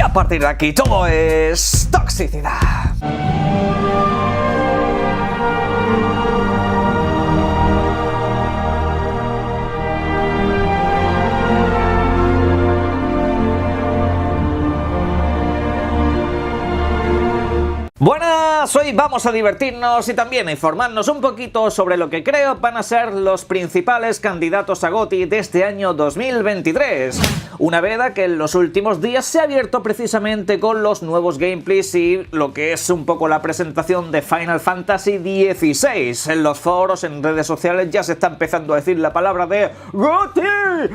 a partir de aquí todo es toxicidad. Buenas, hoy vamos a divertirnos y también a informarnos un poquito sobre lo que creo van a ser los principales candidatos a GOTY de este año 2023. Una veda que en los últimos días se ha abierto precisamente con los nuevos gameplays y lo que es un poco la presentación de Final Fantasy XVI. En los foros, en redes sociales ya se está empezando a decir la palabra de GOTY,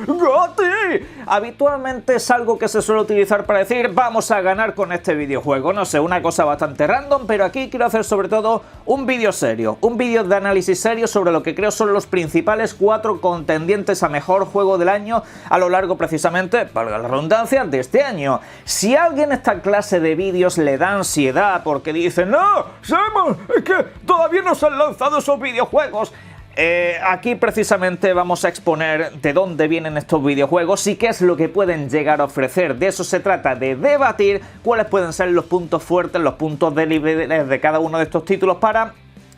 GOTY. Habitualmente es algo que se suele utilizar para decir vamos a ganar con este videojuego. No sé, una cosa bastante random, pero aquí quiero hacer sobre todo un vídeo serio, un vídeo de análisis serio sobre lo que creo son los principales 4 contendientes a mejor juego del año a lo largo precisamente, valga la redundancia, de este año. Si a alguien esta clase de vídeos le da ansiedad porque dice no, Simon, es que todavía no se han lanzado esos videojuegos, aquí precisamente vamos a exponer de dónde vienen estos videojuegos y qué es lo que pueden llegar a ofrecer. De eso se trata, de debatir cuáles pueden ser los puntos fuertes, los puntos débiles de cada uno de estos títulos para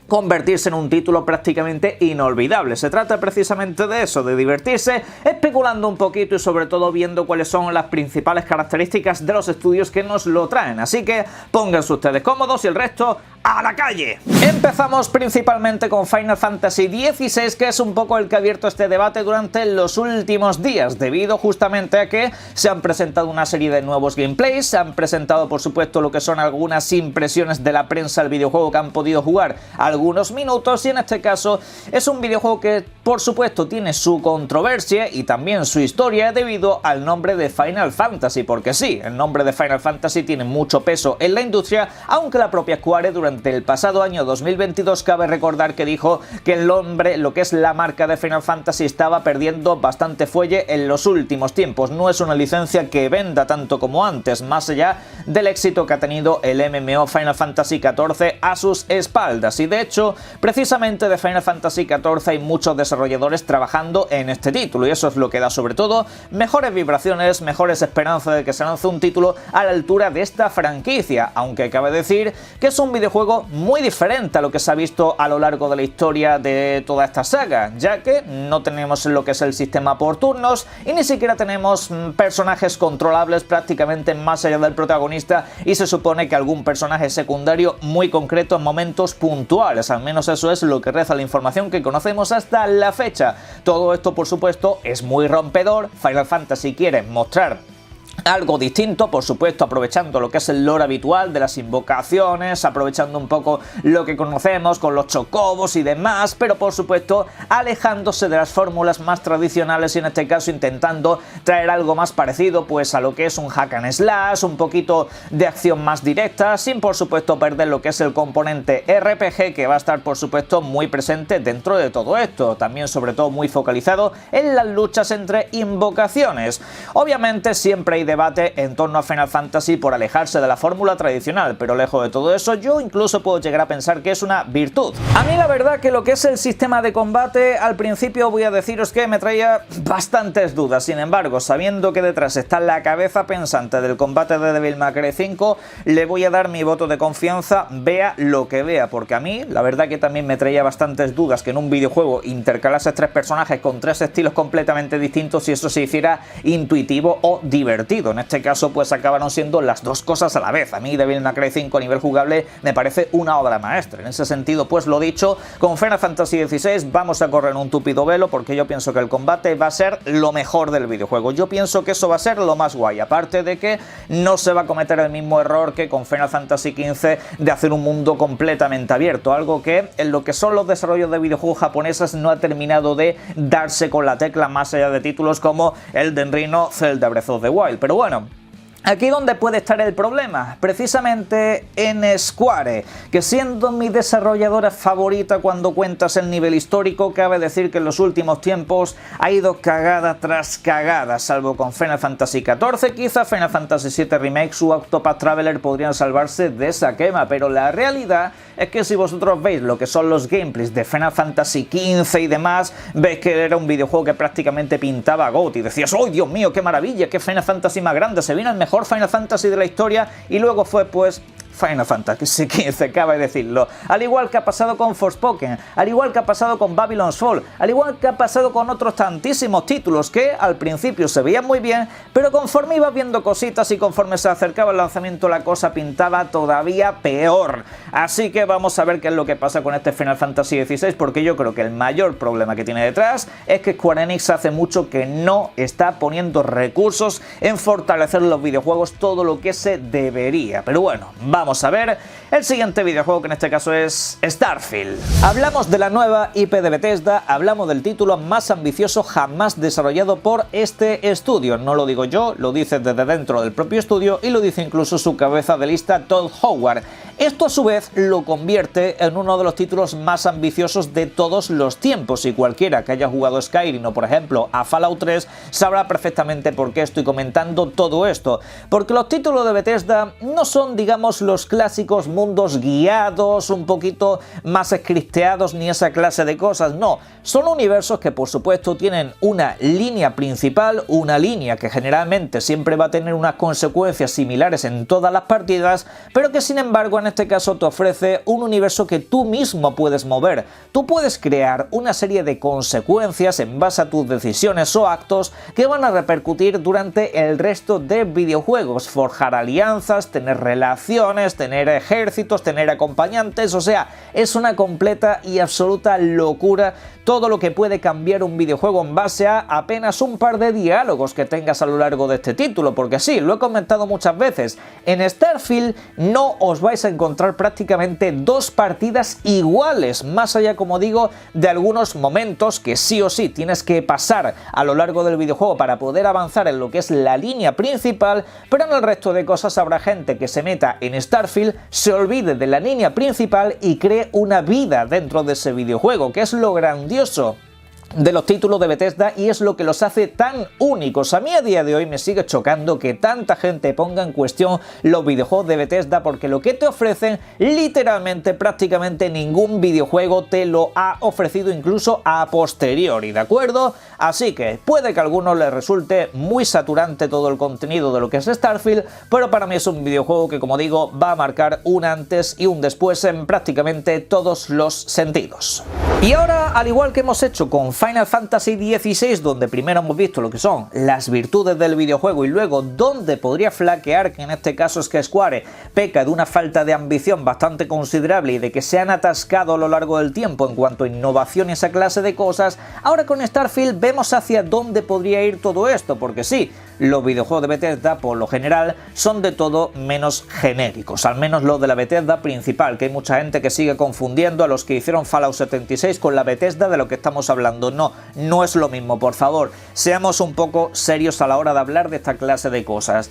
convertirse en un título prácticamente inolvidable. Se trata precisamente de eso, de divertirse, especulando un poquito y sobre todo viendo cuáles son las principales características de los estudios que nos lo traen. Así que pónganse ustedes cómodos y el resto ¡a la calle! Empezamos principalmente con Final Fantasy XVI, que es un poco el que ha abierto este debate durante los últimos días, debido justamente a que se han presentado una serie de nuevos gameplays, se han presentado por supuesto lo que son algunas impresiones de la prensa del videojuego que han podido jugar algunos minutos, y en este caso es un videojuego que por supuesto tiene su controversia y también su historia debido al nombre de Final Fantasy, porque sí, el nombre de Final Fantasy tiene mucho peso en la industria, aunque la propia Square durante el pasado año 2022 cabe recordar que dijo que el nombre, lo que es la marca de Final Fantasy, estaba perdiendo bastante fuelle en los últimos tiempos. No es una licencia que venda tanto como antes, más allá del éxito que ha tenido el MMO Final Fantasy XIV a sus espaldas, y de hecho precisamente de Final Fantasy XIV hay muchos desarrolladores trabajando en este título, y eso es lo que da sobre todo mejores vibraciones, mejores esperanzas de que se lance un título a la altura de esta franquicia, aunque cabe decir que es un videojuego muy diferente a lo que se ha visto a lo largo de la historia de toda esta saga, ya que no tenemos lo que es el sistema por turnos y ni siquiera tenemos personajes controlables prácticamente más allá del protagonista, y se supone que algún personaje secundario muy concreto en momentos puntuales, al menos eso es lo que reza la información que conocemos hasta la fecha. Todo esto por supuesto es muy rompedor. Final Fantasy quiere mostrar algo distinto, por supuesto aprovechando lo que es el lore habitual de las invocaciones, aprovechando un poco lo que conocemos con los chocobos y demás, pero por supuesto alejándose de las fórmulas más tradicionales y en este caso intentando traer algo más parecido pues a lo que es un hack and slash, un poquito de acción más directa, sin por supuesto perder lo que es el componente RPG que va a estar por supuesto muy presente dentro de todo esto, también sobre todo muy focalizado en las luchas entre invocaciones. Obviamente siempre hay debate en torno a Final Fantasy por alejarse de la fórmula tradicional, pero lejos de todo eso yo incluso puedo llegar a pensar que es una virtud. A mí la verdad que lo que es el sistema de combate al principio voy a deciros que me traía bastantes dudas, sin embargo sabiendo que detrás está la cabeza pensante del combate de Devil May Cry 5 le voy a dar mi voto de confianza, vea lo que vea, porque a mí la verdad que también me traía bastantes dudas que en un videojuego intercalases 3 personajes con 3 estilos completamente distintos y eso se hiciera intuitivo o divertido. En este caso pues acabaron siendo las dos cosas a la vez. A mí Devil May Cry 5 a nivel jugable me parece una obra maestra. En ese sentido pues lo dicho, con Final Fantasy XVI vamos a correr un tupido velo porque yo pienso que el combate va a ser lo mejor del videojuego. Yo pienso que eso va a ser lo más guay, aparte de que no se va a cometer el mismo error que con Final Fantasy XV de hacer un mundo completamente abierto, algo que en lo que son los desarrollos de videojuegos japoneses no ha terminado de darse con la tecla más allá de títulos como Elden Ring o Zelda Breath of the Wild. Pero bueno, aquí donde puede estar el problema, precisamente en Square, que siendo mi desarrolladora favorita cuando cuentas el nivel histórico, cabe decir que en los últimos tiempos ha ido cagada tras cagada, salvo con Final Fantasy XIV, quizá Final Fantasy VII Remake o Octopath Traveler podrían salvarse de esa quema, pero la realidad es que si vosotros veis lo que son los gameplays de Final Fantasy XV y demás, veis que era un videojuego que prácticamente pintaba GOTY, y decías, ¡oh Dios mío, qué maravilla, qué Final Fantasy más grande, se viene el mejor mejor Final Fantasy de la historia y luego fue pues Final Fantasy XV, acaba de decirlo. Al igual que ha pasado con Forspoken, al igual que ha pasado con Babylon's Fall, al igual que ha pasado con otros tantísimos títulos que al principio se veían muy bien, pero conforme ibas viendo cositas y conforme se acercaba el lanzamiento la cosa pintaba todavía peor. Así que vamos a ver qué es lo que pasa con este Final Fantasy XVI, porque yo creo que el mayor problema que tiene detrás es que Square Enix hace mucho que no está poniendo recursos en fortalecer los videojuegos todo lo que se debería. Pero bueno, vamos a ver el siguiente videojuego, que en este caso es Starfield. Hablamos de la nueva IP de Bethesda, hablamos del título más ambicioso jamás desarrollado por este estudio. No lo digo yo, lo dice desde dentro del propio estudio y lo dice incluso su cabeza de lista, Todd Howard. Esto a su vez lo convierte en uno de los títulos más ambiciosos de todos los tiempos, y cualquiera que haya jugado Skyrim o por ejemplo a Fallout 3 sabrá perfectamente por qué estoy comentando todo esto, porque los títulos de Bethesda no son, digamos, los clásicos mundos guiados, un poquito más scripteados ni esa clase de cosas, no, son universos que por supuesto tienen una línea principal, una línea que generalmente siempre va a tener unas consecuencias similares en todas las partidas, pero que sin embargo en este caso te ofrece un universo que tú mismo puedes mover. Tú puedes crear una serie de consecuencias en base a tus decisiones o actos que van a repercutir durante el resto de videojuegos, forjar alianzas, tener relaciones, tener ejércitos, tener acompañantes, o sea, es una completa y absoluta locura todo lo que puede cambiar un videojuego en base a apenas un par de diálogos que tengas a lo largo de este título, porque sí, lo he comentado muchas veces, en Starfield no os vais a encontrar prácticamente dos partidas iguales, más allá, como digo, de algunos momentos que sí o sí tienes que pasar a lo largo del videojuego para poder avanzar en lo que es la línea principal, pero en el resto de cosas habrá gente que se meta en Starfield, se olvide de la línea principal y cree una vida dentro de ese videojuego, que es lo grandioso de los títulos de Bethesda y es lo que los hace tan únicos. A mí a día de hoy me sigue chocando que tanta gente ponga en cuestión los videojuegos de Bethesda, porque lo que te ofrecen literalmente prácticamente ningún videojuego te lo ha ofrecido, incluso a posteriori, ¿de acuerdo? Así que puede que a algunos les resulte muy saturante todo el contenido de lo que es Starfield, pero para mí es un videojuego que, como digo, va a marcar un antes y un después en prácticamente todos los sentidos. Y ahora, al igual que hemos hecho con Final Fantasy XVI, donde primero hemos visto lo que son las virtudes del videojuego y luego donde podría flaquear, que en este caso es que Square peca de una falta de ambición bastante considerable y de que se han atascado a lo largo del tiempo en cuanto a innovación y esa clase de cosas, ahora con Starfield vemos hacia dónde podría ir todo esto, porque sí, los videojuegos de Bethesda por lo general son de todo menos genéricos, al menos los de la Bethesda principal, que hay mucha gente que sigue confundiendo a los que hicieron Fallout 76 con la Bethesda de lo que estamos hablando. No, no es lo mismo, por favor, seamos un poco serios a la hora de hablar de esta clase de cosas.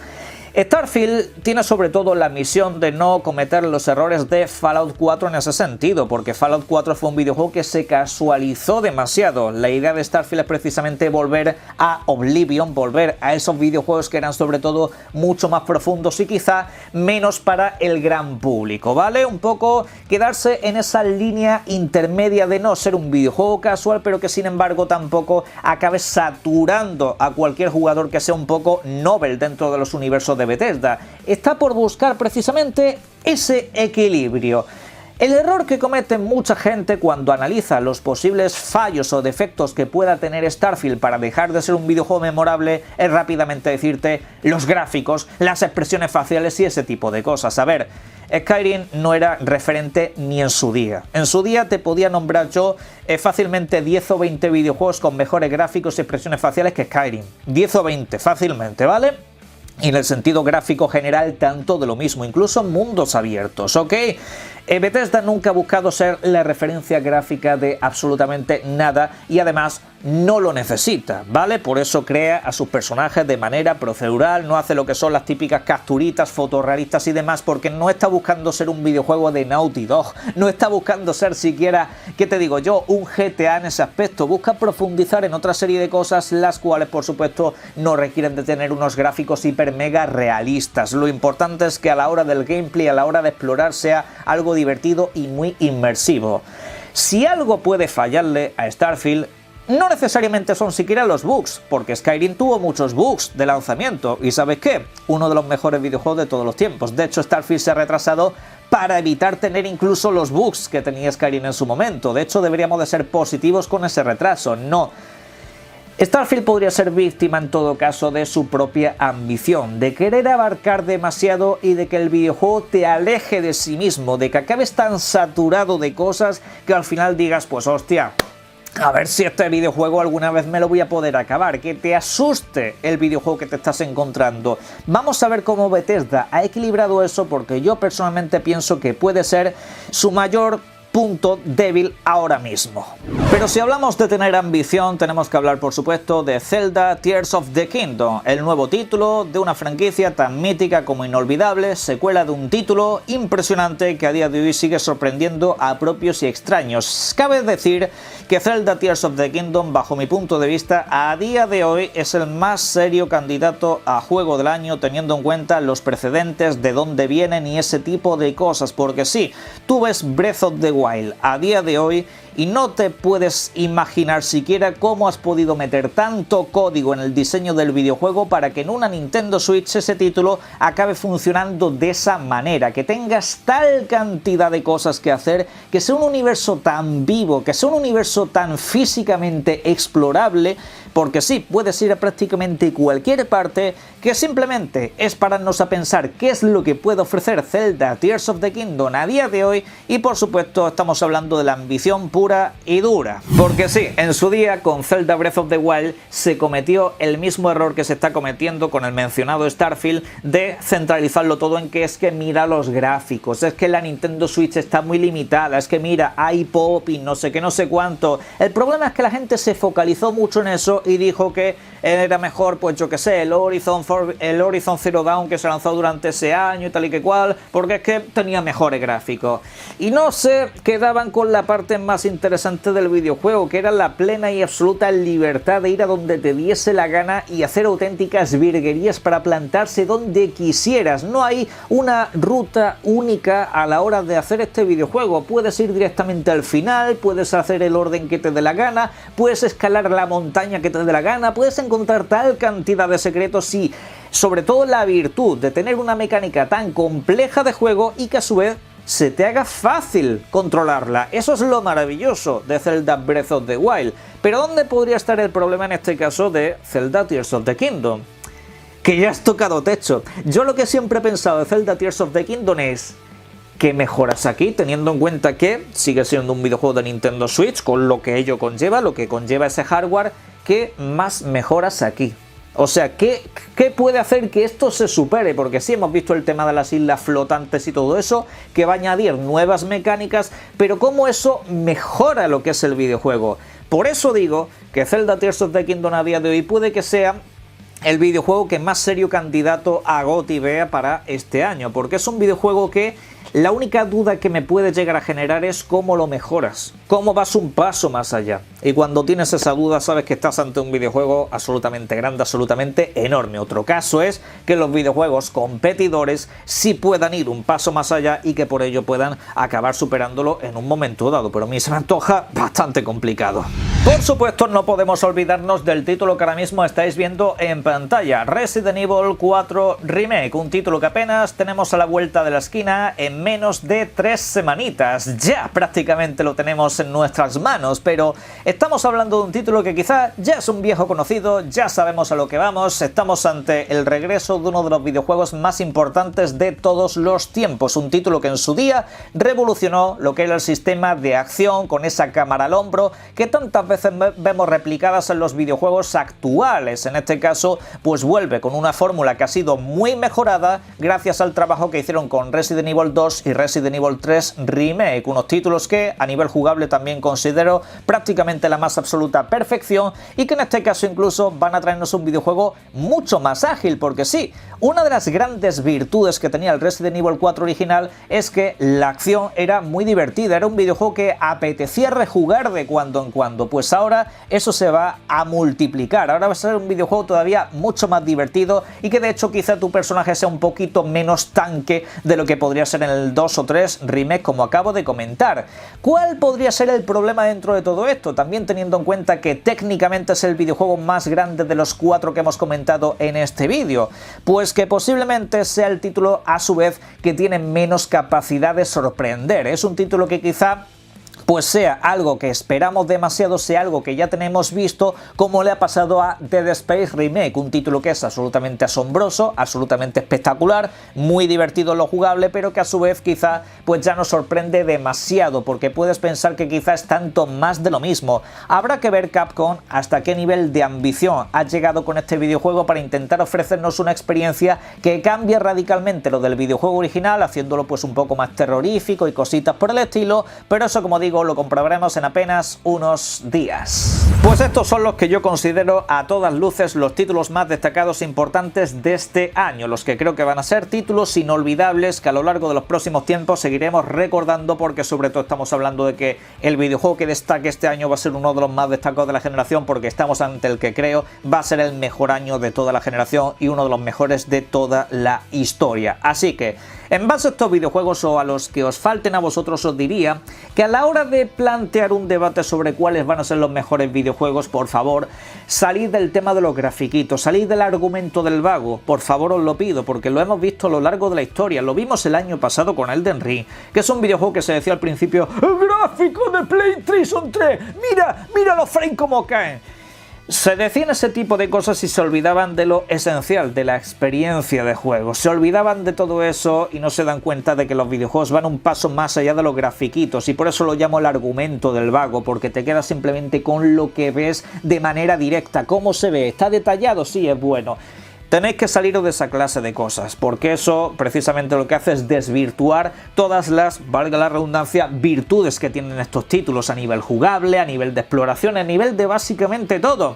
Starfield tiene sobre todo la misión de no cometer los errores de Fallout 4 en ese sentido, porque Fallout 4 fue un videojuego que se casualizó demasiado. La idea de Starfield es precisamente volver a Oblivion, volver a esos videojuegos que eran sobre todo mucho más profundos y quizá menos para el gran público, ¿vale? Un poco quedarse en esa línea intermedia de no ser un videojuego casual, pero que sin embargo tampoco acabe saturando a cualquier jugador que sea un poco novel dentro de los universos de Bethesda. Está por buscar precisamente ese equilibrio. El error que comete mucha gente cuando analiza los posibles fallos o defectos que pueda tener Starfield para dejar de ser un videojuego memorable es rápidamente decirte los gráficos, las expresiones faciales y ese tipo de cosas. A ver, Skyrim no era referente ni en su día. En su día te podía nombrar yo fácilmente 10 o 20 videojuegos con mejores gráficos y expresiones faciales que Skyrim. 10 o 20 fácilmente, ¿vale? Y en el sentido gráfico general tanto de lo mismo, incluso mundos abiertos, ¿ok? Bethesda nunca ha buscado ser la referencia gráfica de absolutamente nada y además no lo necesita, ¿vale? Por eso crea a sus personajes de manera procedural, no hace lo que son las típicas capturitas fotorrealistas y demás, porque no está buscando ser un videojuego de Naughty Dog, no está buscando ser siquiera, ¿qué te digo yo?, un GTA en ese aspecto, busca profundizar en otra serie de cosas, las cuales por supuesto no requieren de tener unos gráficos hiper mega realistas. Lo importante es que a la hora del gameplay, a la hora de explorar, sea algo divertido y muy inmersivo. Si algo puede fallarle a Starfield no necesariamente son siquiera los bugs, porque Skyrim tuvo muchos bugs de lanzamiento, y ¿sabes qué? Uno de los mejores videojuegos de todos los tiempos. De hecho, Starfield se ha retrasado para evitar tener incluso los bugs que tenía Skyrim en su momento. De hecho, deberíamos de ser positivos con ese retraso. No. Starfield podría ser víctima en todo caso de su propia ambición, de querer abarcar demasiado y de que el videojuego te aleje de sí mismo, de que acabes tan saturado de cosas que al final digas, pues hostia, a ver si este videojuego alguna vez me lo voy a poder acabar, que te asuste el videojuego que te estás encontrando. Vamos a ver cómo Bethesda ha equilibrado eso, porque yo personalmente pienso que puede ser su mayor punto débil ahora mismo. Pero si hablamos de tener ambición, tenemos que hablar por supuesto de Zelda Tears of the Kingdom, el nuevo título de una franquicia tan mítica como inolvidable, secuela de un título impresionante que a día de hoy sigue sorprendiendo a propios y extraños. Cabe decir que Zelda Tears of the Kingdom, bajo mi punto de vista, a día de hoy es el más serio candidato a juego del año, teniendo en cuenta los precedentes, de dónde vienen y ese tipo de cosas, porque sí, tú ves Breath of the Wild a día de hoy y no te puedes imaginar siquiera cómo has podido meter tanto código en el diseño del videojuego para que en una Nintendo Switch ese título acabe funcionando de esa manera, que tengas tal cantidad de cosas que hacer, que sea un universo tan vivo, que sea un universo tan físicamente explorable, porque sí, puedes ir a prácticamente cualquier parte, que simplemente es pararnos a pensar qué es lo que puede ofrecer Zelda Tears of the Kingdom a día de hoy, y por supuesto estamos hablando de la ambición pura y dura. Porque sí, en su día con Zelda Breath of the Wild se cometió el mismo error que se está cometiendo con el mencionado Starfield, de centralizarlo todo en que es que mira los gráficos, es que la Nintendo Switch está muy limitada, es que mira, hay pop y no sé qué, no sé cuánto. El problema es que la gente se focalizó mucho en eso y dijo que era mejor, pues yo que sé, el Horizon Zero Dawn que se lanzó durante ese año y tal y que cual, porque es que tenía mejores gráficos. Y no se quedaban con la parte más interesante del videojuego, que era la plena y absoluta libertad de ir a donde te diese la gana y hacer auténticas virguerías para plantarse donde quisieras. No hay una ruta única a la hora de hacer este videojuego. Puedes ir directamente al final, puedes hacer el orden que te dé la gana, puedes escalar la montaña que te dé la gana, puedes encontrar tal cantidad de secretos y sobre todo la virtud de tener una mecánica tan compleja de juego y que a su vez se te haga fácil controlarla. Eso es lo maravilloso de Zelda Breath of the Wild. Pero ¿dónde podría estar el problema en este caso de Zelda Tears of the Kingdom? Que ya has tocado techo. Yo lo que siempre he pensado de Zelda Tears of the Kingdom es: ¿qué mejoras aquí? Teniendo en cuenta que sigue siendo un videojuego de Nintendo Switch, con lo que ello conlleva, lo que conlleva ese hardware, ¿qué más mejoras aquí? O sea, ¿qué puede hacer que esto se supere? Porque sí hemos visto el tema de las islas flotantes y todo eso, que va a añadir nuevas mecánicas, pero ¿cómo eso mejora lo que es el videojuego? Por eso digo que Zelda Tears of the Kingdom a día de hoy puede que sea el videojuego que más serio candidato a GOTY vea para este año, porque es un videojuego que la única duda que me puede llegar a generar es cómo lo mejoras, cómo vas un paso más allá. Y cuando tienes esa duda sabes que estás ante un videojuego absolutamente grande, absolutamente enorme. Otro caso es que los videojuegos competidores sí puedan ir un paso más allá y que por ello puedan acabar superándolo en un momento dado, pero a mí se me antoja bastante complicado. Por supuesto, no podemos olvidarnos del título que ahora mismo estáis viendo en pantalla, Resident Evil 4 Remake, un título que apenas tenemos a la vuelta de la esquina, en menos de 3 semanitas. Ya prácticamente lo tenemos en nuestras manos, pero estamos hablando de un título que quizá ya es un viejo conocido, ya sabemos a lo que vamos, estamos ante el regreso de uno de los videojuegos más importantes de todos los tiempos, un título que en su día revolucionó lo que era el sistema de acción con esa cámara al hombro que tantas veces vemos replicadas en los videojuegos actuales. En este caso, pues vuelve con una fórmula que ha sido muy mejorada gracias al trabajo que hicieron con Resident Evil 2 y Resident Evil 3 Remake, unos títulos que a nivel jugable también considero prácticamente la más absoluta perfección y que en este caso incluso van a traernos un videojuego mucho más ágil, porque sí, una de las grandes virtudes que tenía el Resident Evil 4 original es que la acción era muy divertida, era un videojuego que apetecía rejugar de cuando en cuando, pues ahora eso se va a multiplicar, ahora va a ser un videojuego todavía mucho más divertido y que de hecho quizá tu personaje sea un poquito menos tanque de lo que podría ser en el 2 o 3 remake como acabo de comentar. ¿Cuál podría ser el problema dentro de todo esto? También teniendo en cuenta que técnicamente es el videojuego más grande de los 4 que hemos comentado en este vídeo, pues que posiblemente sea el título a su vez que tiene menos capacidad de sorprender. Es un título que quizá pues sea algo que esperamos demasiado, sea algo que ya tenemos visto, como le ha pasado a Dead Space Remake, un título que es absolutamente asombroso, absolutamente espectacular, muy divertido en lo jugable, pero que a su vez quizá pues ya nos sorprende demasiado, porque puedes pensar que quizá es tanto más de lo mismo. Habrá que ver Capcom hasta qué nivel de ambición ha llegado con este videojuego para intentar ofrecernos una experiencia que cambie radicalmente lo del videojuego original, haciéndolo pues un poco más terrorífico y cositas por el estilo, pero eso, como digo, lo comprobaremos en apenas unos días. Pues estos son los que yo considero a todas luces los títulos más destacados e importantes de este año, los que creo que van a ser títulos inolvidables que a lo largo de los próximos tiempos seguiremos recordando, porque sobre todo estamos hablando de que el videojuego que destaque este año va a ser uno de los más destacados de la generación, porque estamos ante el que creo va a ser el mejor año de toda la generación y uno de los mejores de toda la historia. Así que, en base a estos videojuegos o a los que os falten a vosotros, os diría que a la hora de plantear un debate sobre cuáles van a ser los mejores videojuegos, por favor, salid del tema de los grafiquitos, salid del argumento del vago, por favor os lo pido, porque lo hemos visto a lo largo de la historia, lo vimos el año pasado con Elden Ring, que es un videojuego que se decía al principio, ¡gráfico de PlayStation 3! ¡Mira los frames como caen! Se decían ese tipo de cosas y se olvidaban de lo esencial, de la experiencia de juego. Se olvidaban de todo eso y no se dan cuenta de que los videojuegos van un paso más allá de los grafiquitos, y por eso lo llamo el argumento del vago, porque te quedas simplemente con lo que ves de manera directa. ¿Cómo se ve? ¿Está detallado? Sí, es bueno. Tenéis que saliros de esa clase de cosas, porque eso precisamente lo que hace es desvirtuar todas las, valga la redundancia, virtudes que tienen estos títulos a nivel jugable, a nivel de exploración, a nivel de básicamente todo.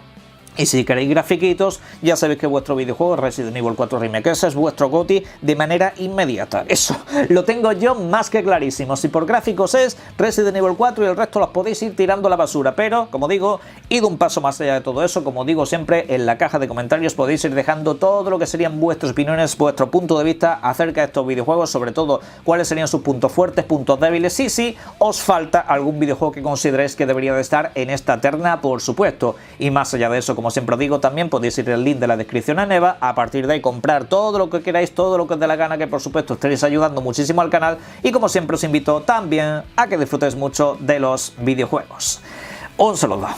Y si queréis grafiquitos, ya sabéis que vuestro videojuego es Resident Evil 4 Remake. Ese es vuestro GOTY de manera inmediata. Eso lo tengo yo más que clarísimo. Si por gráficos es Resident Evil 4 y el resto los podéis ir tirando a la basura. Pero, como digo, id un paso más allá de todo eso. Como digo siempre, en la caja de comentarios podéis ir dejando todo lo que serían vuestras opiniones, vuestro punto de vista acerca de estos videojuegos. Sobre todo, cuáles serían sus puntos fuertes, puntos débiles. Y si os falta algún videojuego que consideréis que debería de estar en esta terna, por supuesto. Y más allá de eso, como siempre os digo, también podéis ir al link de la descripción a Neva, a partir de ahí comprar todo lo que queráis, todo lo que os dé la gana, que por supuesto estaréis ayudando muchísimo al canal, y como siempre os invito también a que disfrutéis mucho de los videojuegos. Un saludo.